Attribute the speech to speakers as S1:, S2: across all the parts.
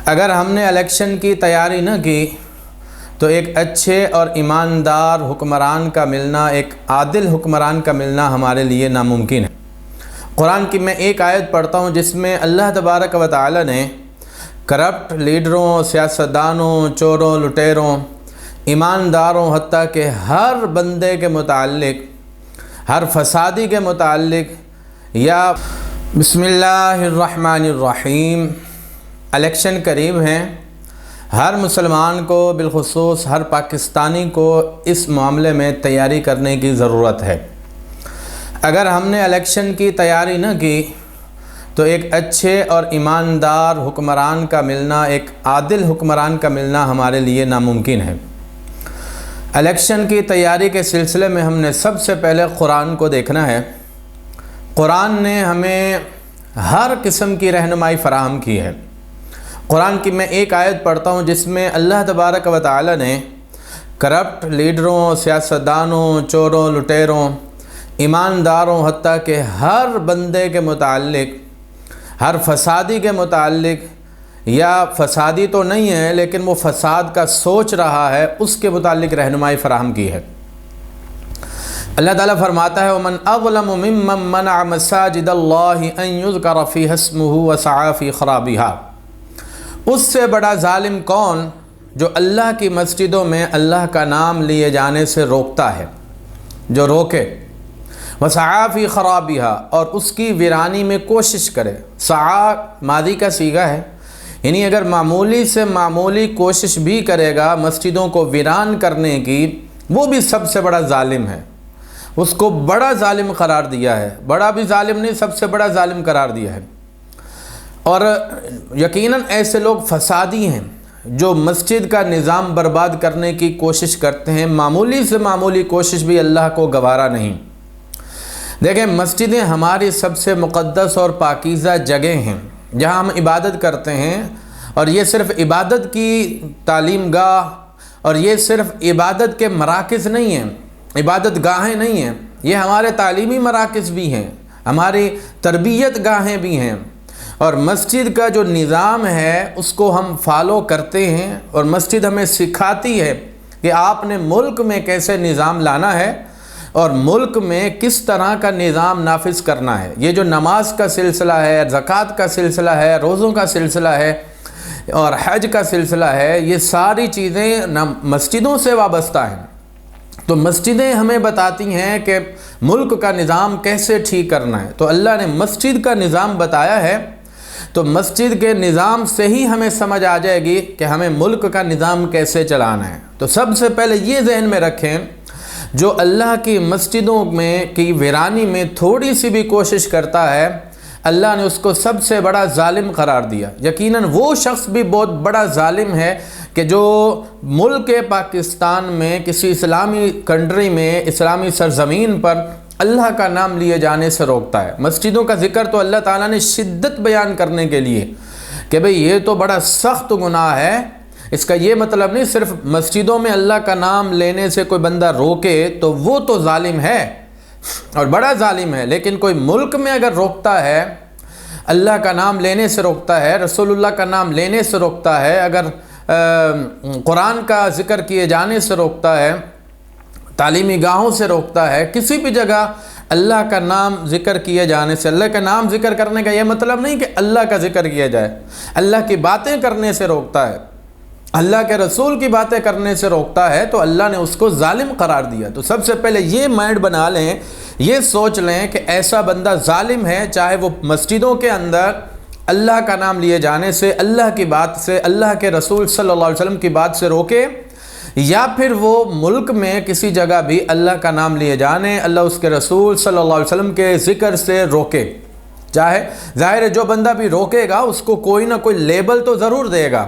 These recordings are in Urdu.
S1: اگر ہم نے الیکشن کی تیاری نہ کی تو ایک اچھے اور ایماندار حکمران کا ملنا، ایک عادل حکمران کا ملنا ہمارے لیے ناممکن ہے۔ قرآن کی میں ایک آیت پڑھتا ہوں جس میں اللہ تبارک و تعالی نے کرپٹ لیڈروں، سیاستدانوں، چوروں، لٹیروں، ایمانداروں، حتیٰ کہ ہر بندے کے متعلق، ہر فسادی کے متعلق، یا بسم اللہ الرحمن الرحیم، الیکشن قریب ہیں، ہر مسلمان کو بالخصوص ہر پاکستانی کو اس معاملے میں تیاری کرنے کی ضرورت ہے۔ اگر ہم نے الیکشن کی تیاری نہ کی تو ایک اچھے اور ایماندار حکمران کا ملنا، ایک عادل حکمران کا ملنا ہمارے لیے ناممکن ہے۔ الیکشن کی تیاری کے سلسلے میں ہم نے سب سے پہلے قرآن کو دیکھنا ہے۔ قرآن نے ہمیں ہر قسم کی رہنمائی فراہم کی ہے۔ قرآن کی میں ایک آیت پڑھتا ہوں جس میں اللہ تبارک و تعالی نے کرپٹ لیڈروں، سیاستدانوں، چوروں، لٹیروں، ایمانداروں، حتیٰ کہ ہر بندے کے متعلق، ہر فسادی کے متعلق، یا فسادی تو نہیں ہے لیکن وہ فساد کا سوچ رہا ہے، اس کے متعلق رہنمائی فراہم کی ہے۔ اللہ تعالیٰ فرماتا ہے وَمَنْ أَظْلَمُ مِمَّنْ مَنَعَ مَسَاجِدَ اللَّهِ أَنْ يُذْكَرَ فِيهَا اسْمُهُ وَسَعَىٰ فِي خَرَابِهَا، اس سے بڑا ظالم کون جو اللہ کی مسجدوں میں اللہ کا نام لیے جانے سے روکتا ہے، جو روکے، وَسَعَىٰ فِي خَرَابِهَا، اور اس کی ویرانی میں کوشش کرے۔ سعا ماضی کا صیغہ ہے، یعنی اگر معمولی سے معمولی کوشش بھی کرے گا مسجدوں کو ویران کرنے کی، وہ بھی سب سے بڑا ظالم ہے، اس کو بڑا ظالم قرار دیا ہے۔ بڑا بھی ظالم نہیں، سب سے بڑا ظالم قرار دیا ہے۔ اور یقیناً ایسے لوگ فسادی ہیں جو مسجد کا نظام برباد کرنے کی کوشش کرتے ہیں، معمولی سے معمولی کوشش بھی اللہ کو گوارا نہیں۔ دیکھیں، مسجدیں ہماری سب سے مقدس اور پاکیزہ جگہ ہیں جہاں ہم عبادت کرتے ہیں، اور یہ صرف عبادت کی تعلیم گاہ اور یہ صرف عبادت کے مراکز نہیں ہیں، عبادت گاہیں نہیں ہیں، یہ ہمارے تعلیمی مراکز بھی ہیں، ہماری تربیت گاہیں بھی ہیں، اور مسجد کا جو نظام ہے اس کو ہم فالو کرتے ہیں، اور مسجد ہمیں سکھاتی ہے کہ آپ نے ملک میں کیسے نظام لانا ہے اور ملک میں کس طرح کا نظام نافذ کرنا ہے۔ یہ جو نماز کا سلسلہ ہے، زکوٰۃ کا سلسلہ ہے، روزوں کا سلسلہ ہے اور حج کا سلسلہ ہے، یہ ساری چیزیں مسجدوں سے وابستہ ہیں۔ تو مسجدیں ہمیں بتاتی ہیں کہ ملک کا نظام کیسے ٹھیک کرنا ہے۔ تو اللہ نے مسجد کا نظام بتایا ہے، تو مسجد کے نظام سے ہی ہمیں سمجھ آ جائے گی کہ ہمیں ملک کا نظام کیسے چلانا ہے۔ تو سب سے پہلے یہ ذہن میں رکھیں، جو اللہ کی مسجدوں میں کی ویرانی میں تھوڑی سی بھی کوشش کرتا ہے، اللہ نے اس کو سب سے بڑا ظالم قرار دیا۔ یقیناً وہ شخص بھی بہت بڑا ظالم ہے کہ جو ملک پاکستان میں کسی اسلامی کنٹری میں، اسلامی سرزمین پر اللہ کا نام لیے جانے سے روکتا ہے۔ مسجدوں کا ذکر تو اللہ تعالیٰ نے شدت بیان کرنے کے لیے کہ بھئی یہ تو بڑا سخت گناہ ہے، اس کا یہ مطلب نہیں صرف مسجدوں میں اللہ کا نام لینے سے کوئی بندہ روکے تو وہ تو ظالم ہے اور بڑا ظالم ہے، لیکن کوئی ملک میں اگر روکتا ہے، اللہ کا نام لینے سے روکتا ہے، رسول اللہ کا نام لینے سے روکتا ہے، اگر قرآن کا ذکر کیے جانے سے روکتا ہے، تعلیمی گاہوں سے روکتا ہے، کسی بھی جگہ اللہ کا نام ذکر کیے جانے سے، اللہ کا نام ذکر کرنے کا یہ مطلب نہیں کہ اللہ کا ذکر کیا جائے، اللہ کی باتیں کرنے سے روکتا ہے، اللہ کے رسول کی باتیں کرنے سے روکتا ہے، تو اللہ نے اس کو ظالم قرار دیا۔ تو سب سے پہلے یہ مائنڈ بنا لیں، یہ سوچ لیں کہ ایسا بندہ ظالم ہے، چاہے وہ مسجدوں کے اندر اللہ کا نام لیے جانے سے، اللہ کی بات سے، اللہ کے رسول صلی اللہ علیہ وسلم کی بات سے روکے، یا پھر وہ ملک میں کسی جگہ بھی اللہ کا نام لیے جانے، اللہ اس کے رسول صلی اللہ علیہ وسلم کے ذکر سے روکے۔ چاہے ظاہر ہے جو بندہ بھی روکے گا اس کو کوئی نہ کوئی لیبل تو ضرور دے گا،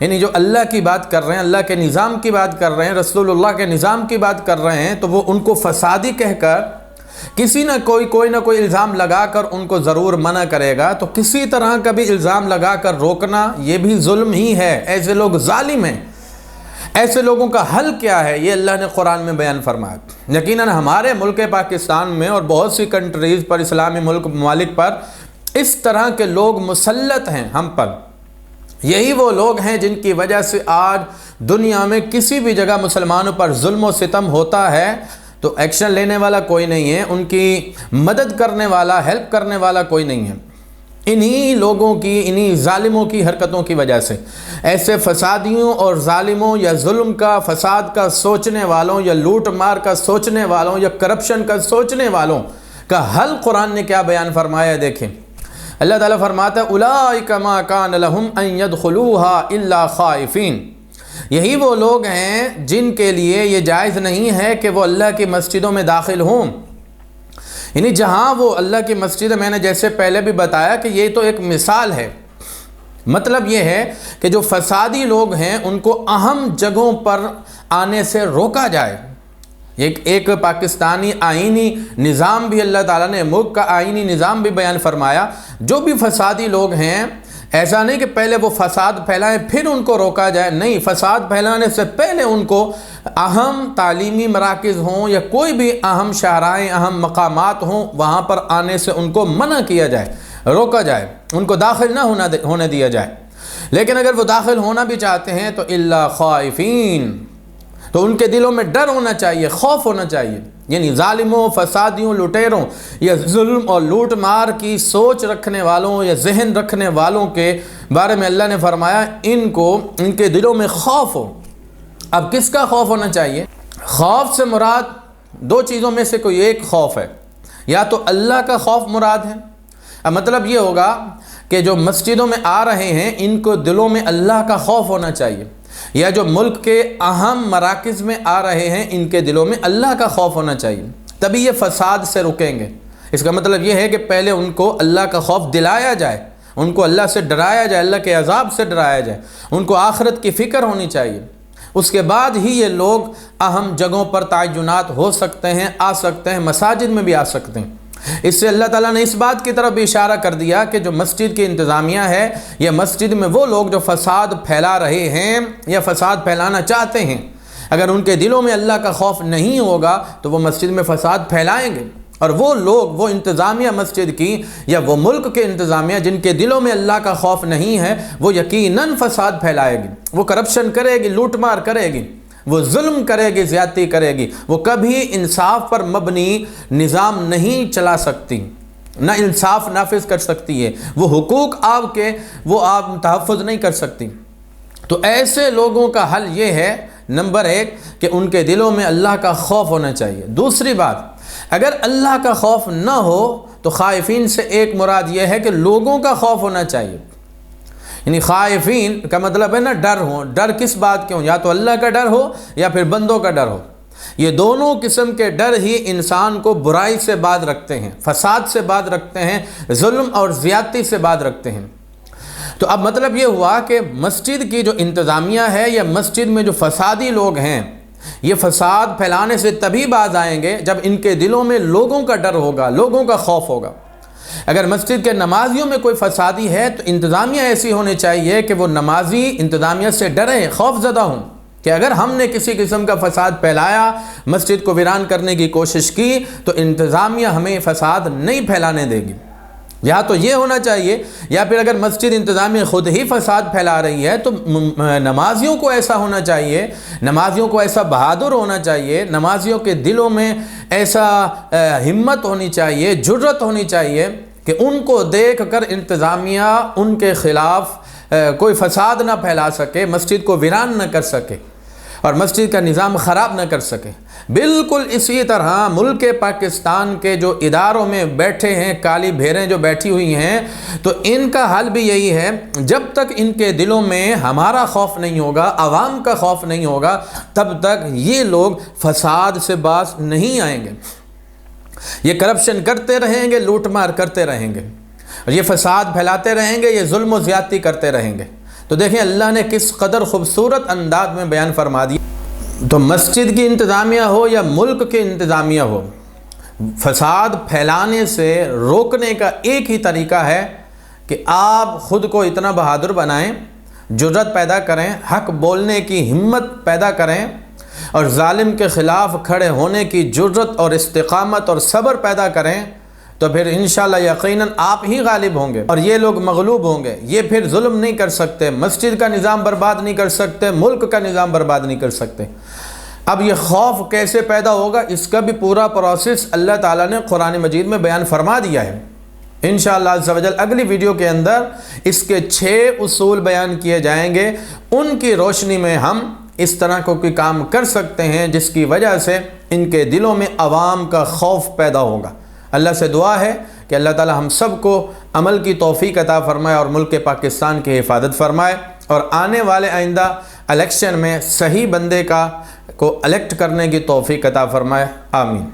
S1: یعنی جو اللہ کی بات کر رہے ہیں، اللہ کے نظام کی بات کر رہے ہیں، رسول اللہ کے نظام کی بات کر رہے ہیں، تو وہ ان کو فسادی کہہ کر کوئی نہ کوئی الزام لگا کر ان کو ضرور منع کرے گا۔ تو کسی طرح کا بھی الزام لگا کر روکنا یہ بھی ظلم ہی ہے، ایسے لوگ ظالم ہیں۔ ایسے لوگوں کا حل کیا ہے، یہ اللہ نے قرآن میں بیان فرمایا۔ یقیناً ہمارے ملک پاکستان میں اور بہت سی کنٹریز پر، اسلامی ممالک پر اس طرح کے لوگ مسلط ہیں ہم پر، یہی وہ لوگ ہیں جن کی وجہ سے آج دنیا میں کسی بھی جگہ مسلمانوں پر ظلم و ستم ہوتا ہے تو ایکشن لینے والا کوئی نہیں ہے، ان کی مدد کرنے والا، ہیلپ کرنے والا کوئی نہیں ہے۔ انہی لوگوں کی، انہی ظالموں کی حرکتوں کی وجہ سے ایسے فسادیوں اور ظالموں یا ظلم کا، فساد کا سوچنے والوں یا لوٹ مار کا سوچنے والوں یا کرپشن کا سوچنے والوں کا حل قرآن نے کیا بیان فرمایا؟ دیکھیں اللہ تعالیٰ فرماتا ہے اولئک ما کان لہم ان یدخلوها الا خائفین، یہی وہ لوگ ہیں جن کے لیے یہ جائز نہیں ہے کہ وہ اللہ کی مسجدوں میں داخل ہوں، یعنی جہاں وہ اللہ کی مسجد، میں نے جیسے پہلے بھی بتایا کہ یہ تو ایک مثال ہے، مطلب یہ ہے کہ جو فسادی لوگ ہیں ان کو اہم جگہوں پر آنے سے روکا جائے۔ ایک پاکستانی آئینی نظام بھی اللہ تعالیٰ نے، ملک کا آئینی نظام بھی بیان فرمایا، جو بھی فسادی لوگ ہیں ایسا نہیں کہ پہلے وہ فساد پھیلائیں پھر ان کو روکا جائے، نہیں، فساد پھیلانے سے پہلے ان کو اہم تعلیمی مراکز ہوں یا کوئی بھی اہم شاہراہیں، اہم مقامات ہوں، وہاں پر آنے سے ان کو منع کیا جائے، روکا جائے، ان کو داخل نہ ہونے دیا جائے۔ لیکن اگر وہ داخل ہونا بھی چاہتے ہیں تو الا خائفین، تو ان کے دلوں میں ڈر ہونا چاہیے، خوف ہونا چاہیے، یعنی ظالموں، فسادیوں، لٹیروں یا ظلم اور لوٹ مار کی سوچ رکھنے والوں یا ذہن رکھنے والوں کے بارے میں اللہ نے فرمایا ان کے دلوں میں خوف ہو۔ اب کس کا خوف ہونا چاہیے؟ خوف سے مراد دو چیزوں میں سے کوئی ایک خوف ہے، یا تو اللہ کا خوف مراد ہے، اب مطلب یہ ہوگا کہ جو مسجدوں میں آ رہے ہیں ان کو دلوں میں اللہ کا خوف ہونا چاہیے، یا جو ملک کے اہم مراکز میں آ رہے ہیں ان کے دلوں میں اللہ کا خوف ہونا چاہیے، تبھی یہ فساد سے رکیں گے۔ اس کا مطلب یہ ہے کہ پہلے ان کو اللہ کا خوف دلایا جائے، ان کو اللہ سے ڈرایا جائے، اللہ کے عذاب سے ڈرایا جائے، ان کو آخرت کی فکر ہونی چاہیے، اس کے بعد ہی یہ لوگ اہم جگہوں پر تعینات ہو سکتے ہیں، آ سکتے ہیں، مساجد میں بھی آ سکتے ہیں۔ اس سے اللہ تعالیٰ نے اس بات کی طرف بھی اشارہ کر دیا کہ جو مسجد کی انتظامیہ ہے یا مسجد میں وہ لوگ جو فساد پھیلا رہے ہیں یا فساد پھیلانا چاہتے ہیں، اگر ان کے دلوں میں اللہ کا خوف نہیں ہوگا تو وہ مسجد میں فساد پھیلائیں گے، اور وہ لوگ، وہ انتظامیہ مسجد کی یا وہ ملک کے انتظامیہ جن کے دلوں میں اللہ کا خوف نہیں ہے، وہ یقیناً فساد پھیلائے گی، وہ کرپشن کرے گی، لوٹ مار کرے گی، وہ ظلم کرے گی، زیادتی کرے گی، وہ کبھی انصاف پر مبنی نظام نہیں چلا سکتی، نہ انصاف نافذ کر سکتی ہے، وہ حقوق آپ کے آپ تحفظ نہیں کر سکتی۔ تو ایسے لوگوں کا حل یہ ہے، نمبر ایک، کہ ان کے دلوں میں اللہ کا خوف ہونا چاہیے۔ دوسری بات، اگر اللہ کا خوف نہ ہو تو خائفین سے ایک مراد یہ ہے کہ لوگوں کا خوف ہونا چاہیے، یعنی خائفین کا مطلب ہے نا ڈر ہو۔ ڈر کس بات کے ہوں؟ یا تو اللہ کا ڈر ہو یا پھر بندوں کا ڈر ہو۔ یہ دونوں قسم کے ڈر ہی انسان کو برائی سے باز رکھتے ہیں، فساد سے باز رکھتے ہیں، ظلم اور زیادتی سے باز رکھتے ہیں۔ تو اب مطلب یہ ہوا کہ مسجد کی جو انتظامیہ ہے یا مسجد میں جو فسادی لوگ ہیں، یہ فساد پھیلانے سے تبھی باز آئیں گے جب ان کے دلوں میں لوگوں کا ڈر ہوگا، لوگوں کا خوف ہوگا۔ اگر مسجد کے نمازیوں میں کوئی فسادی ہے تو انتظامیہ ایسی ہونی چاہیے کہ وہ نمازی انتظامیہ سے ڈریں، خوف زدہ ہوں کہ اگر ہم نے کسی قسم کا فساد پھیلایا، مسجد کو ویران کرنے کی کوشش کی، تو انتظامیہ ہمیں فساد نہیں پھیلانے دے گی۔ یا تو یہ ہونا چاہیے، یا پھر اگر مسجد انتظامیہ خود ہی فساد پھیلا رہی ہے تو نمازیوں کو ایسا ہونا چاہیے، نمازیوں کو ایسا بہادر ہونا چاہیے، نمازیوں کے دلوں میں ایسا ہمت ہونی چاہیے، جرأت ہونی چاہیے کہ ان کو دیکھ کر انتظامیہ ان کے خلاف کوئی فساد نہ پھیلا سکے، مسجد کو ویران نہ کر سکے اور مسجد کا نظام خراب نہ کر سکے۔ بالکل اسی طرح ملک پاکستان کے جو اداروں میں بیٹھے ہیں، کالی بھیڑیں جو بیٹھی ہوئی ہیں، تو ان کا حل بھی یہی ہے، جب تک ان کے دلوں میں ہمارا خوف نہیں ہوگا، عوام کا خوف نہیں ہوگا، تب تک یہ لوگ فساد سے باز نہیں آئیں گے۔ یہ کرپشن کرتے رہیں گے، لوٹ مار کرتے رہیں گے، اور یہ فساد پھیلاتے رہیں گے، یہ ظلم و زیادتی کرتے رہیں گے۔ تو دیکھیں اللہ نے کس قدر خوبصورت انداز میں بیان فرما دیا۔ تو مسجد کی انتظامیہ ہو یا ملک کی انتظامیہ ہو، فساد پھیلانے سے روکنے کا ایک ہی طریقہ ہے کہ آپ خود کو اتنا بہادر بنائیں، جرأت پیدا کریں، حق بولنے کی ہمت پیدا کریں، اور ظالم کے خلاف کھڑے ہونے کی جرأت اور استقامت اور صبر پیدا کریں، تو پھر انشاءاللہ یقیناً آپ ہی غالب ہوں گے اور یہ لوگ مغلوب ہوں گے۔ یہ پھر ظلم نہیں کر سکتے، مسجد کا نظام برباد نہیں کر سکتے، ملک کا نظام برباد نہیں کر سکتے۔ اب یہ خوف کیسے پیدا ہوگا، اس کا بھی پورا پروسیس اللہ تعالیٰ نے قرآن مجید میں بیان فرما دیا ہے۔ انشاءاللہ عز و جل اگلی ویڈیو کے اندر اس کے 6 اصول بیان کیے جائیں گے، ان کی روشنی میں ہم اس طرح کو کوئی کام کر سکتے ہیں جس کی وجہ سے ان کے دلوں میں عوام کا خوف پیدا ہوگا۔ اللہ سے دعا ہے کہ اللہ تعالی ہم سب کو عمل کی توفیق عطا فرمائے اور ملک پاکستان کی حفاظت فرمائے، اور آنے والے آئندہ الیکشن میں صحیح بندے کو الیکٹ کرنے کی توفیق عطا فرمائے۔ آمین۔